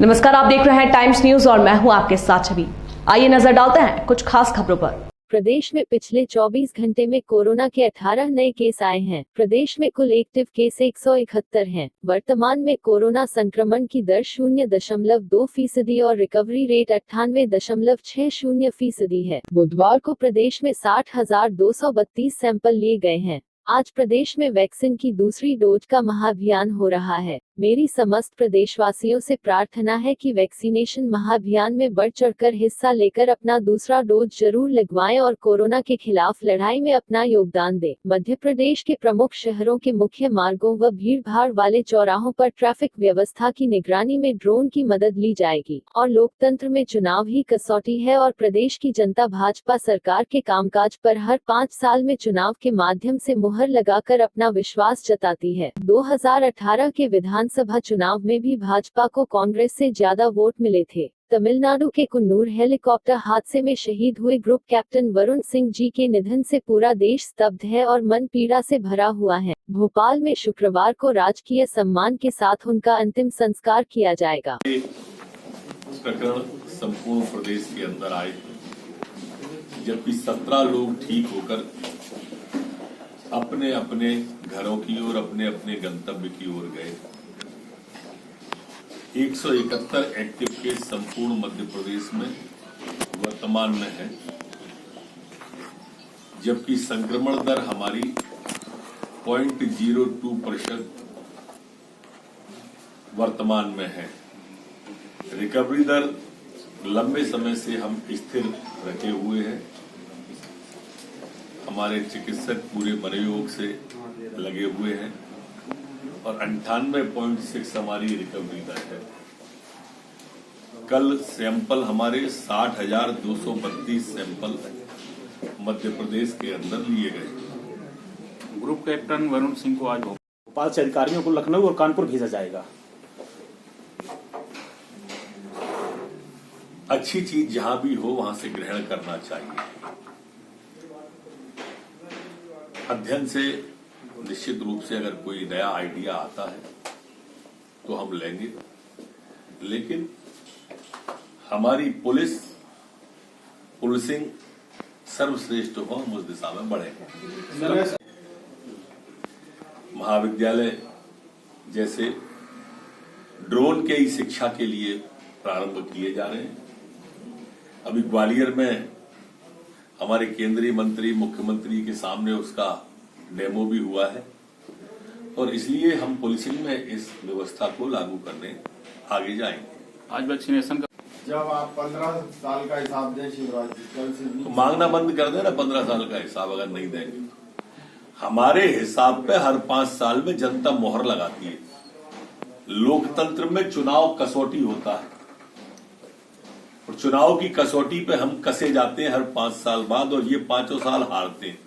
नमस्कार, आप देख रहे हैं टाइम्स न्यूज और मैं हूं आपके साथ छवि। आइए नजर डालते हैं कुछ खास खबरों पर। प्रदेश में पिछले 24 घंटे में कोरोना के 18 नए केस आए हैं। प्रदेश में कुल एक्टिव केस 171 हैं। वर्तमान में कोरोना संक्रमण की दर 0.2% और रिकवरी रेट 98.60% है। बुधवार को प्रदेश में 60,232 सैंपल लिए गए हैं। आज प्रदेश में वैक्सीन की दूसरी डोज का महाअभियान हो रहा है। मेरी समस्त प्रदेशवासियों से प्रार्थना है कि वैक्सीनेशन महाअभियान में बढ़ चढ़कर हिस्सा लेकर अपना दूसरा डोज जरूर लगवाएं और कोरोना के खिलाफ लड़ाई में अपना योगदान दें। मध्य प्रदेश के प्रमुख शहरों के मुख्य मार्गों व भीड़भाड़ वाले चौराहों पर ट्रैफिक व्यवस्था की निगरानी में ड्रोन की मदद ली जाएगी और लोकतंत्र में चुनाव ही कसौटी है और प्रदेश की जनता भाजपा सरकार के कामकाज पर हर 5 साल में चुनाव के माध्यम से मुहर लगाकर अपना विश्वास जताती है। 2018 के विधानसभा चुनाव में भी भाजपा को कांग्रेस से ज्यादा वोट मिले थे। तमिलनाडु के कुन्नूर हेलीकॉप्टर हादसे में शहीद हुए ग्रुप कैप्टन वरुण सिंह जी के निधन से पूरा देश स्तब्ध है और मन पीड़ा से भरा हुआ है। भोपाल में शुक्रवार को राजकीय सम्मान के साथ उनका अंतिम संस्कार किया जाएगा। प्रकरण संपूर्ण प्रदेश के अंदर आए, जबकि 17 लोग ठीक होकर अपने अपने घरों की ओर, अपने अपने गंतव्य की ओर गए। 171 एक्टिव केस संपूर्ण मध्य प्रदेश में वर्तमान में है, जबकि संक्रमण दर हमारी 0.02% वर्तमान में है। रिकवरी दर लंबे समय से हम स्थिर रखे हुए हैं। हमारे चिकित्सक पूरे मनोयोग से लगे हुए हैं और 98.6 हमारी रिकवरी दर है। कल सैंपल हमारे 60,232 सैंपल मध्य प्रदेश के अंदर लिए गए। ग्रुप कैप्टन वरुण सिंह को आज भोपाल से अधिकारियों को लखनऊ और कानपुर भेजा जाएगा। अच्छी चीज जहां भी हो वहां से ग्रहण करना चाहिए। अध्ययन से निश्चित रूप से अगर कोई नया आइडिया आता है तो हम लेंगे, लेकिन हमारी पुलिसिंग सर्वश्रेष्ठ हो, हम उस दिशा में बढ़ेंगे। महाविद्यालय जैसे ड्रोन के ही शिक्षा के लिए प्रारंभ किए जा रहे हैं। अभी ग्वालियर में हमारे केंद्रीय मंत्री मुख्यमंत्री के सामने उसका डेमो भी हुआ है और इसलिए हम पुलिसिंग में इस व्यवस्था को लागू करने आगे जाएंगे। आज वैक्सीनेशन का जब आप 15 साल का हिसाब दें शिवराज जी, कल से तो मांगना बंद कर देना 15 साल का हिसाब अगर नहीं देंगे। हमारे हिसाब पे हर 5 साल में जनता मोहर लगाती है। लोकतंत्र में चुनाव कसौटी होता है और चुनाव की कसौटी पे हम कसे जाते हैं हर 5 साल बाद और ये 5 साल हारते हैं।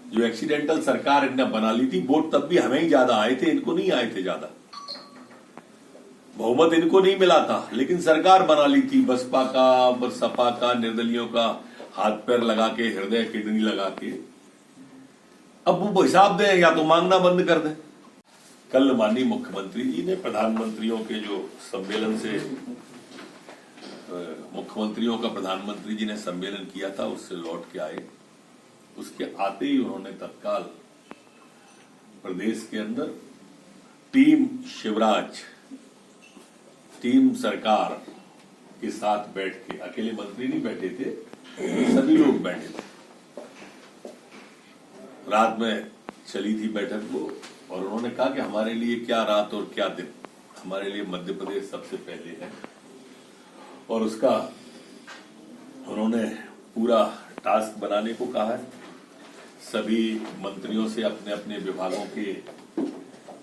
जो एक्सीडेंटल सरकार इनने बना ली थी, वोट तब भी हमें ही ज्यादा आए थे, इनको नहीं आए थे ज्यादा। बहुमत इनको नहीं मिला था, लेकिन सरकार बना ली थी बसपा का, सपा का, निर्दलियों का, हाथ पैर लगा के, हृदय किडनी लगा के। अब वो हिसाब दें या तो मांगना बंद कर दें। कल माननीय मुख्यमंत्री जी ने प्रधानमंत्रियों के जो सम्मेलन से मुख्यमंत्रियों का प्रधानमंत्री जी ने सम्मेलन किया था, उससे लौट के आए। उसके आते ही उन्होंने तत्काल प्रदेश के अंदर टीम शिवराज, टीम सरकार के साथ बैठ के, अकेले मंत्री नहीं बैठे थे, सभी लोग बैठे थे। रात में चली थी बैठक वो और उन्होंने कहा कि हमारे लिए क्या रात और क्या दिन, हमारे लिए मध्य प्रदेश सबसे पहले है और उसका उन्होंने पूरा टास्क बनाने को कहा है। सभी मंत्रियों से अपने अपने विभागों के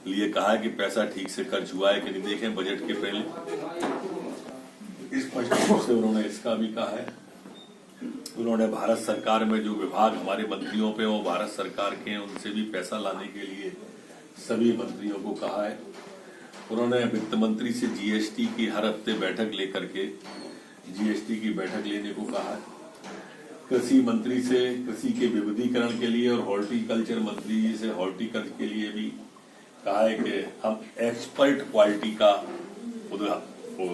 लिए कहा है कि पैसा ठीक से खर्च हुआ है कि नहीं देखें बजट के पहले। स्पष्ट रूप से उन्होंने इसका भी कहा है। उन्होंने भारत सरकार में जो विभाग हमारे मंत्रियों पे वो भारत सरकार के हैं, उनसे भी पैसा लाने के लिए सभी मंत्रियों को कहा है। उन्होंने वित्त मंत्री से जीएसटी की हर हफ्ते बैठक लेकर के जीएसटी की बैठक लेने को कहा है। कृषि मंत्री से कृषि के विविधीकरण के लिए और हॉर्टिकल्चर मंत्री जी से हॉर्टिकल्चर के लिए भी कहा है कि हम एक्सपर्ट क्वालिटी का वो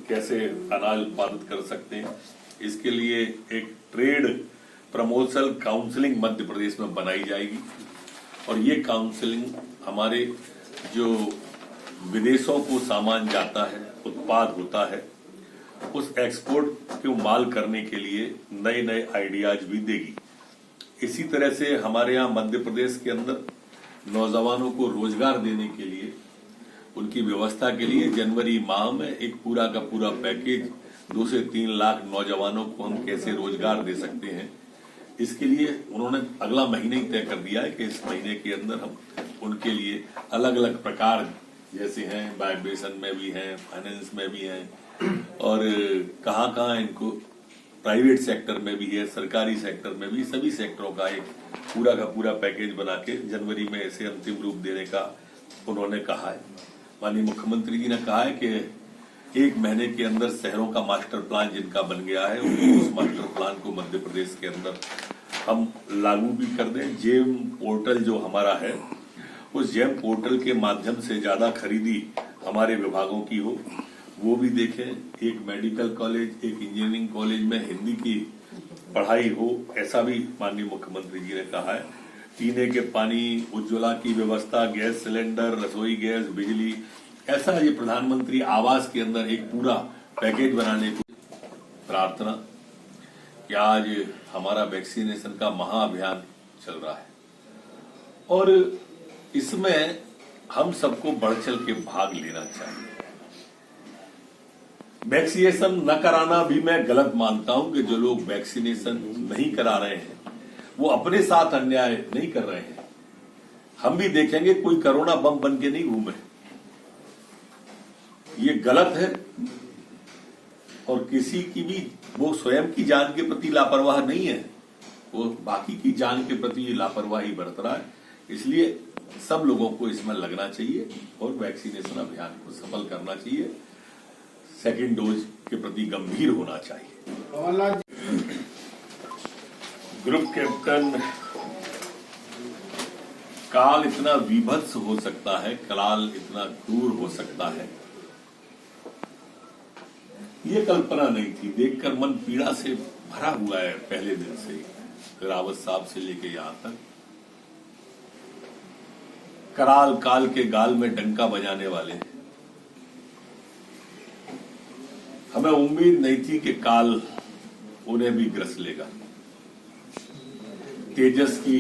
कैसे अनाज उत्पादित कर सकते हैं। इसके लिए एक trade promotion counselling Madhya Pradesh में बनाई जाएगी और ये काउंसलिंग हमारे जो विदेशों को सामान जाता है, उत्पाद होता है, उस एक्सपोर्ट को माल करने के लिए नए नए आइडियाज भी देगी। इसी तरह से हमारे यहाँ मध्य प्रदेश के अंदर नौजवानों को रोजगार देने के लिए, उनकी व्यवस्था के लिए जनवरी माह में एक पूरा का पूरा पैकेज 2 से 3 लाख नौजवानों को हम कैसे रोजगार दे सकते हैं, इसके लिए उन्होंने अगला महीने ही तय कर दिया है कि इस महीने के अंदर हम उनके लिए अलग अलग प्रकार जैसे हैं, वाइब्रेशन में भी हैं, फाइनेंस में भी हैं और कहाँ कहाँ इनको प्राइवेट सेक्टर में भी है, सरकारी सेक्टर में भी, सभी सेक्टरों का एक पूरा का पूरा पैकेज बना के जनवरी में इसे अंतिम रूप देने का उन्होंने कहा है। माननीय मुख्यमंत्री जी ने कहा है कि 1 महीने के अंदर शहरों का मास्टर प्लान जिनका बन गया है उस मास्टर प्लान को मध्य प्रदेश के अंदर हम लागू भी कर दें। जेम पोर्टल जो हमारा है, उस जेम पोर्टल के माध्यम से ज्यादा खरीदी हमारे विभागों की हो, वो भी देखें। एक मेडिकल कॉलेज, एक इंजीनियरिंग कॉलेज में हिंदी की पढ़ाई हो, ऐसा भी माननीय मुख्यमंत्री जी ने कहा है। पीने के पानी, उज्ज्वला की व्यवस्था, गैस सिलेंडर, रसोई गैस, बिजली, ऐसा ये प्रधानमंत्री आवास के अंदर एक पूरा पैकेज बनाने को प्रार्थना कि आज हमारा वैक्सीनेशन का महाअभियान चल रहा है और इसमें हम सबको बढ़ चढ़ के भाग लेना चाहिए। वैक्सीनेशन न कराना भी मैं गलत मानता हूं कि जो लोग वैक्सीनेशन नहीं करा रहे हैं वो अपने साथ अन्याय नहीं कर रहे हैं। हम भी देखेंगे कोई कोरोना बम बन के नहीं घूमे, ये गलत है और किसी की भी वो स्वयं की जान के प्रति लापरवाह नहीं है, वो बाकी की जान के प्रति लापरवाही बरत रहा है। इसलिए सब लोगों को इसमें लगना चाहिए और वैक्सीनेशन अभियान को सफल करना चाहिए। सेकेंड डोज के प्रति गंभीर होना चाहिए। ग्रुप कैप्टन, काल इतना विभत्स हो सकता है, काल इतना क्रूर हो सकता है, ये कल्पना नहीं थी। देखकर मन पीड़ा से भरा हुआ है पहले दिन से, रावत साहब से लेके यहां तक। कराल काल के गाल में डंका बजाने वाले हैं। हमें उम्मीद नहीं थी कि काल उन्हें भी ग्रस लेगा। तेजस की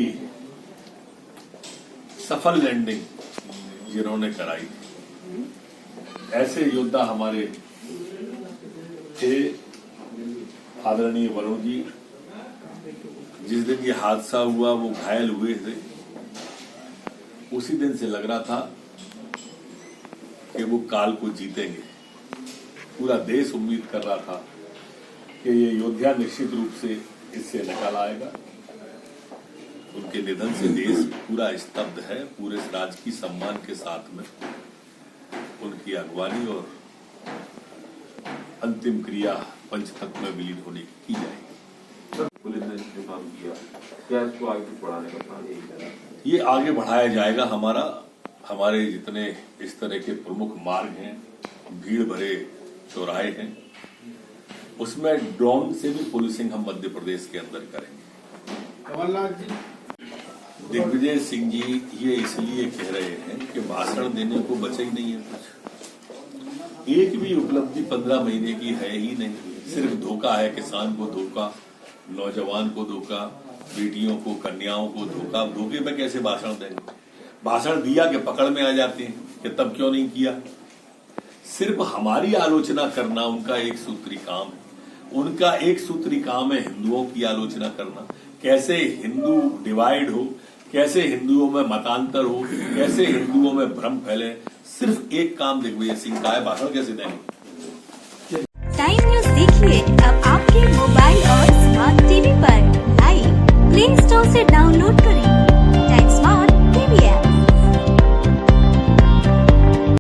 सफल लैंडिंग जिन्होंने कराई थी, ऐसे योद्धा हमारे थे। आदरणीय वरुण जी, जिस दिन ये हादसा हुआ वो घायल हुए थे, उसी दिन से लग रहा था कि वो काल को जीतेंगे। पूरा देश उम्मीद कर रहा था कि ये योद्धा निश्चित रूप से इससे निकल आएगा। उनके निधन से देश पूरा स्तब्ध है। पूरे राज्य की सम्मान के साथ में उनकी अगवानी और अंतिम क्रिया पंचतत्व में विलीन होने की जाएगी। पुलिस ने जो काम किया, क्या इसको आगे बढ़ाने का प्लान है? ये आगे बढ़ाया जाएगा। हमारे जितने इस तरह के प्रमुख मार्ग हैं, भीड़ भरे चौराहे हैं, उसमें ड्रोन से भी पुलिसिंग हम मध्य प्रदेश के अंदर करेंगे। कमलनाथ जी, दिग्विजय सिंह जी ये इसलिए कह रहे हैं कि भाषण देने को बचा ही नहीं है कुछ। एक भी उपलब्धि 15 महीने की है ही नहीं। सिर्फ धोखा है, किसान को धोखा, नौजवान को धोखा, बेटियों को, कन्याओं को धोखा। धोखे में कैसे भाषण देंगे? भाषण दिया कि पकड़ में आ जाते हैं कि तब क्यों नहीं किया। सिर्फ हमारी आलोचना करना उनका एक सूत्री काम है। उनका एक सूत्री काम है हिंदुओं की आलोचना करना, कैसे हिंदू डिवाइड हो, कैसे हिंदुओं में मतांतर हो, कैसे हिंदुओं में भ्रम फैले। सिर्फ एक काम दिग्विजय सिंह का है, भाषण कैसे देंगे। टाइम न्यूज देखिए अब आपके मोबाइल और स्मार्ट टीवी पर। लाइव प्ले स्टोर से डाउनलोड करें।